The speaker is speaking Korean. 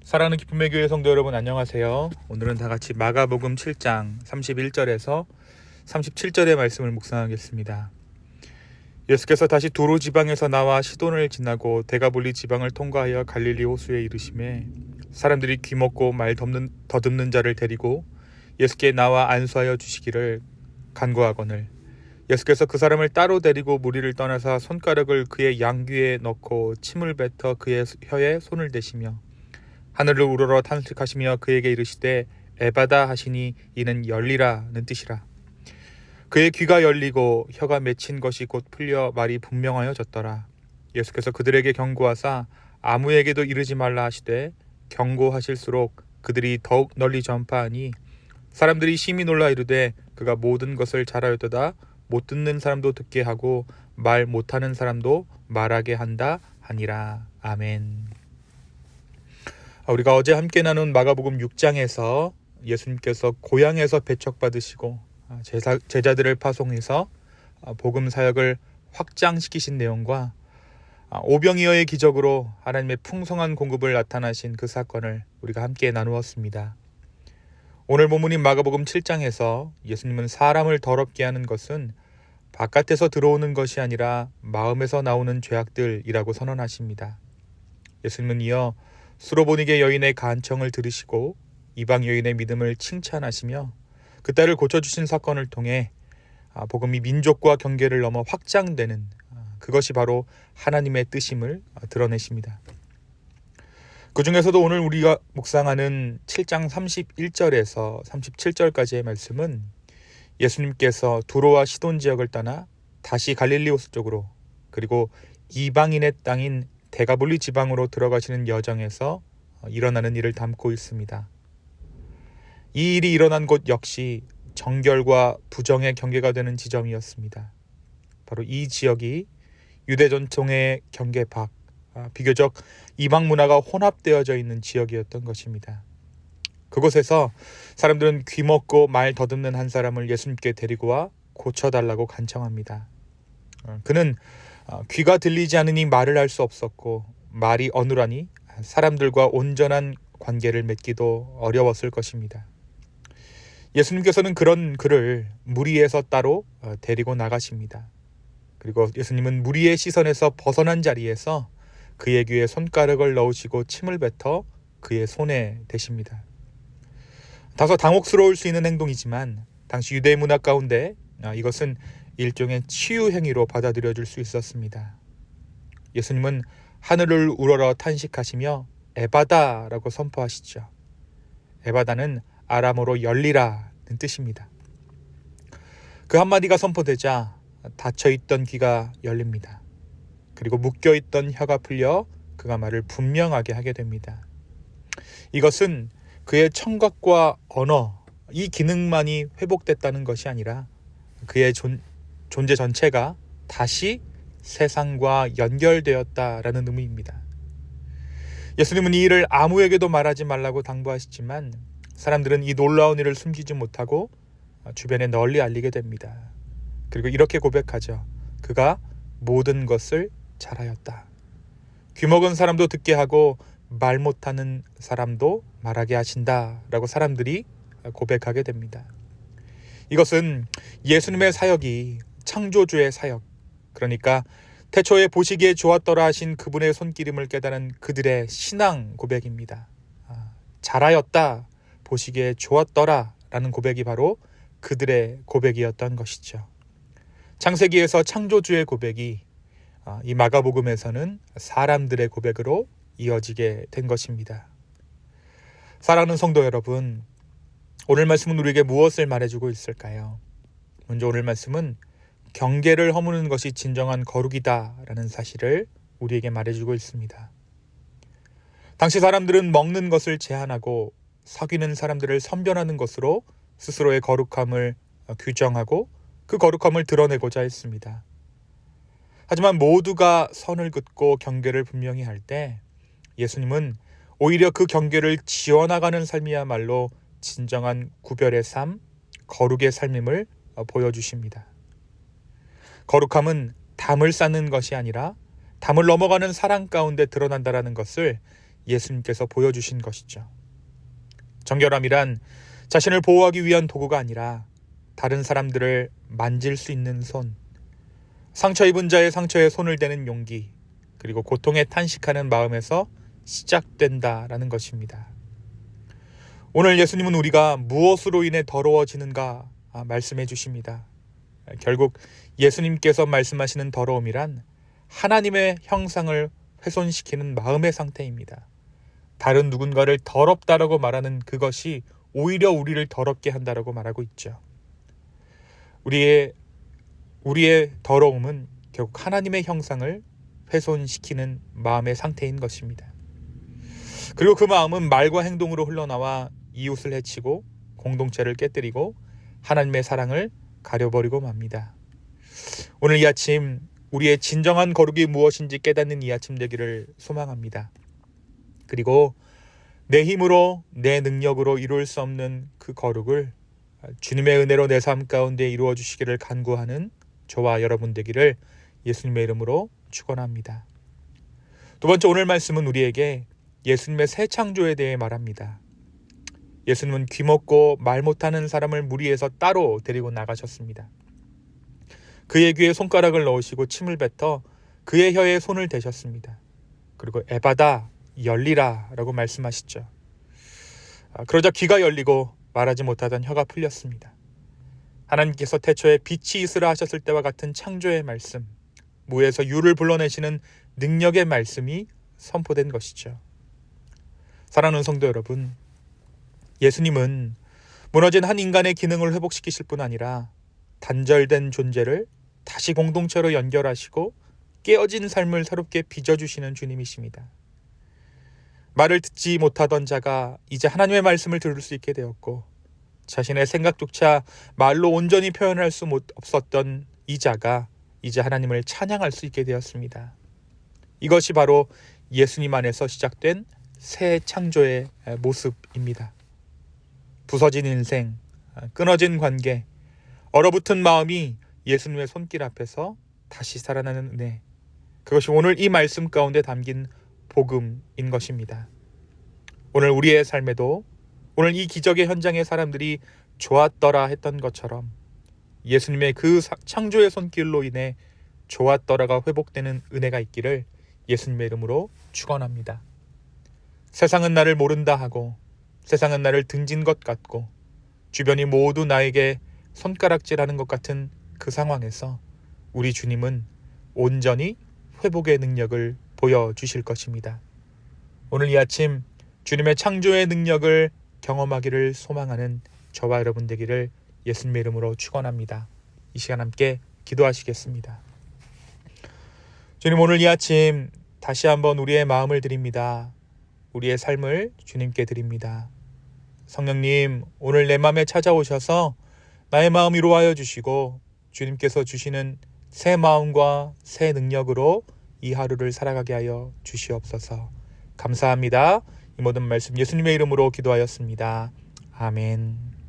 사랑하는 기쁨의 교회 성도 여러분, 안녕하세요. 오늘은 다 같이 마가복음 7장 31절에서 37절의 말씀을 묵상하겠습니다. 예수께서 다시 두로 지방에서 나와 시돈을 지나고 데가볼리 지방을 통과하여 갈릴리 호수에 이르시매 사람들이 귀먹고 말 더듬는 자를 데리고 예수께 나와 안수하여 주시기를 간구하거늘 예수께서 그 사람을 따로 데리고 무리를 떠나사 손가락을 그의 양귀에 넣고 침을 뱉어 그의 혀에 손을 대시며 하늘을 우러러 탄식하시며 그에게 이르시되 에바다 하시니 이는 열리라는 뜻이라. 그의 귀가 열리고 혀가 맺힌 것이 곧 풀려 말이 분명하여졌더라. 예수께서 그들에게 경고하사 아무에게도 이르지 말라 하시되 경고하실수록 그들이 더욱 널리 전파하니 사람들이 심히 놀라 이르되 그가 모든 것을 잘하였도다. 못 듣는 사람도 듣게 하고 말 못하는 사람도 말하게 한다 하니라. 아멘. 우리가 어제 함께 나눈 마가복음 6장에서 예수님께서 고향에서 배척받으시고 제자들을 파송해서 복음 사역을 확장시키신 내용과 오병이어의 기적으로 하나님의 풍성한 공급을 나타나신 그 사건을 우리가 함께 나누었습니다. 오늘 본문인 마가복음 7장에서 예수님은 사람을 더럽게 하는 것은 바깥에서 들어오는 것이 아니라 마음에서 나오는 죄악들이라고 선언하십니다. 예수님은 이어 수로보니게 여인의 간청을 들으시고 이방 여인의 믿음을 칭찬하시며 그 딸을 고쳐주신 사건을 통해 복음이 민족과 경계를 넘어 확장되는 그것이 바로 하나님의 뜻임을 드러내십니다. 그 중에서도 오늘 우리가 묵상하는 7장 31절에서 37절까지의 말씀은 예수님께서 두로와 시돈 지역을 떠나 다시 갈릴리 호수 쪽으로 그리고 이방인의 땅인 데가볼리 지방으로 들어가시는 여정에서 일어나는 일을 담고 있습니다. 이 일이 일어난 곳 역시 정결과 부정의 경계가 되는 지점이었습니다. 바로 이 지역이 유대 전통의 경계 밖, 비교적 이방 문화가 혼합되어져 있는 지역이었던 것입니다. 그곳에서 사람들은 귀먹고 말 더듬는 한 사람을 예수님께 데리고 와 고쳐달라고 간청합니다. 그는 귀가 들리지 않으니 말을 할 수 없었고 말이 어눌하니 사람들과 온전한 관계를 맺기도 어려웠을 것입니다. 예수님께서는 그런 그를 무리에서 따로 데리고 나가십니다. 그리고 예수님은 무리의 시선에서 벗어난 자리에서 그의 귀에 손가락을 넣으시고 침을 뱉어 그의 손에 대십니다. 다소 당혹스러울 수 있는 행동이지만 당시 유대 문화 가운데 이것은 일종의 치유 행위로 받아들여질 수 있었습니다. 예수님은 하늘을 우러러 탄식하시며 에바다라고 선포하시죠. 에바다는 아람어로 열리라는 뜻입니다. 그 한마디가 선포되자 닫혀있던 귀가 열립니다. 그리고 묶여있던 혀가 풀려 그가 말을 분명하게 하게 됩니다. 이것은 그의 청각과 언어, 이 기능만이 회복됐다는 것이 아니라 그의 존재 전체가 다시 세상과 연결되었다라는 의미입니다. 예수님은 이 일을 아무에게도 말하지 말라고 당부하시지만 사람들은 이 놀라운 일을 숨기지 못하고 주변에 널리 알리게 됩니다. 그리고 이렇게 고백하죠. 그가 모든 것을 잘하였다. 귀먹은 사람도 듣게 하고 말 못하는 사람도 말하게 하신다라고 사람들이 고백하게 됩니다. 이것은 예수님의 사역이 창조주의 사역, 그러니까 태초에 보시기에 좋았더라 하신 그분의 손기름을 깨달은 그들의 신앙 고백입니다. 잘하였다, 보시기에 좋았더라 라는 고백이 바로 그들의 고백이었던 것이죠. 창세기에서 창조주의 고백이 이 마가복음에서는 사람들의 고백으로 이어지게 된 것입니다. 사랑하는 성도 여러분, 오늘 말씀은 우리에게 무엇을 말해주고 있을까요? 먼저 오늘 말씀은 경계를 허무는 것이 진정한 거룩이다 라는 사실을 우리에게 말해주고 있습니다. 당시 사람들은 먹는 것을 제한하고 사귀는 사람들을 선별하는 것으로 스스로의 거룩함을 규정하고 그 거룩함을 드러내고자 했습니다. 하지만 모두가 선을 긋고 경계를 분명히 할 때 예수님은 오히려 그 경계를 지어나가는 삶이야말로 진정한 구별의 삶, 거룩의 삶임을 보여주십니다. 거룩함은 담을 쌓는 것이 아니라 담을 넘어가는 사랑 가운데 드러난다라는 것을 예수님께서 보여주신 것이죠. 정결함이란 자신을 보호하기 위한 도구가 아니라 다른 사람들을 만질 수 있는 손, 상처 입은 자의 상처에 손을 대는 용기, 그리고 고통에 탄식하는 마음에서 시작된다라는 것입니다. 오늘 예수님은 우리가 무엇으로 인해 더러워지는가 말씀해 주십니다. 결국 예수님께서 말씀하시는 더러움이란 하나님의 형상을 훼손시키는 마음의 상태입니다. 다른 누군가를 더럽다라고 말하는 그것이 오히려 우리를 더럽게 한다라고 말하고 있죠. 우리의 더러움은 결국 하나님의 형상을 훼손시키는 마음의 상태인 것입니다. 그리고 그 마음은 말과 행동으로 흘러나와 이웃을 해치고 공동체를 깨뜨리고 하나님의 사랑을 가려버리고 맙니다. 오늘 이 아침 우리의 진정한 거룩이 무엇인지 깨닫는 이 아침 되기를 소망합니다. 그리고 내 힘으로 내 능력으로 이룰 수 없는 그 거룩을 주님의 은혜로 내 삶 가운데 이루어 주시기를 간구하는 저와 여러분 되기를 예수님의 이름으로 축원합니다. 두 번째, 오늘 말씀은 우리에게 예수님의 새 창조에 대해 말합니다. 예수님은 귀먹고 말 못하는 사람을 무리에서 따로 데리고 나가셨습니다. 그의 귀에 손가락을 넣으시고 침을 뱉어 그의 혀에 손을 대셨습니다. 그리고 에바다, 열리라 라고 말씀하시죠. 그러자 귀가 열리고 말하지 못하던 혀가 풀렸습니다. 하나님께서 태초에 빛이 있으라 하셨을 때와 같은 창조의 말씀, 무에서 유를 불러내시는 능력의 말씀이 선포된 것이죠. 사랑하는 성도 여러분, 예수님은 무너진 한 인간의 기능을 회복시키실 뿐 아니라 단절된 존재를 다시 공동체로 연결하시고 깨어진 삶을 새롭게 빚어주시는 주님이십니다. 말을 듣지 못하던 자가 이제 하나님의 말씀을 들을 수 있게 되었고, 자신의 생각조차 말로 온전히 표현할 수 없었던 이 자가 이제 하나님을 찬양할 수 있게 되었습니다. 이것이 바로 예수님 안에서 시작된 새 창조의 모습입니다. 부서진 인생, 끊어진 관계, 얼어붙은 마음이 예수님의 손길 앞에서 다시 살아나는 은혜, 그것이 오늘 이 말씀 가운데 담긴 복음인 것입니다. 오늘 우리의 삶에도 오늘 이 기적의 현장의 사람들이 좋았더라 했던 것처럼 예수님의 그 창조의 손길로 인해 좋았더라가 회복되는 은혜가 있기를 예수님의 이름으로 축원합니다. 세상은 나를 모른다 하고 세상은 나를 등진 것 같고 주변이 모두 나에게 손가락질하는 것 같은 그 상황에서 우리 주님은 온전히 회복의 능력을 보여주실 것입니다. 오늘 이 아침 주님의 창조의 능력을 경험하기를 소망하는 저와 여러분 되기를 예수님의 이름으로 축원합니다. 이 시간 함께 기도하시겠습니다. 주님, 오늘 이 아침 다시 한번 우리의 마음을 드립니다. 우리의 삶을 주님께 드립니다. 성령님, 오늘 내 마음에 찾아오셔서 나의 마음 위로하여 주시고 주님께서 주시는 새 마음과 새 능력으로 이 하루를 살아가게 하여 주시옵소서. 감사합니다. 이 모든 말씀 예수님의 이름으로 기도하였습니다. 아멘.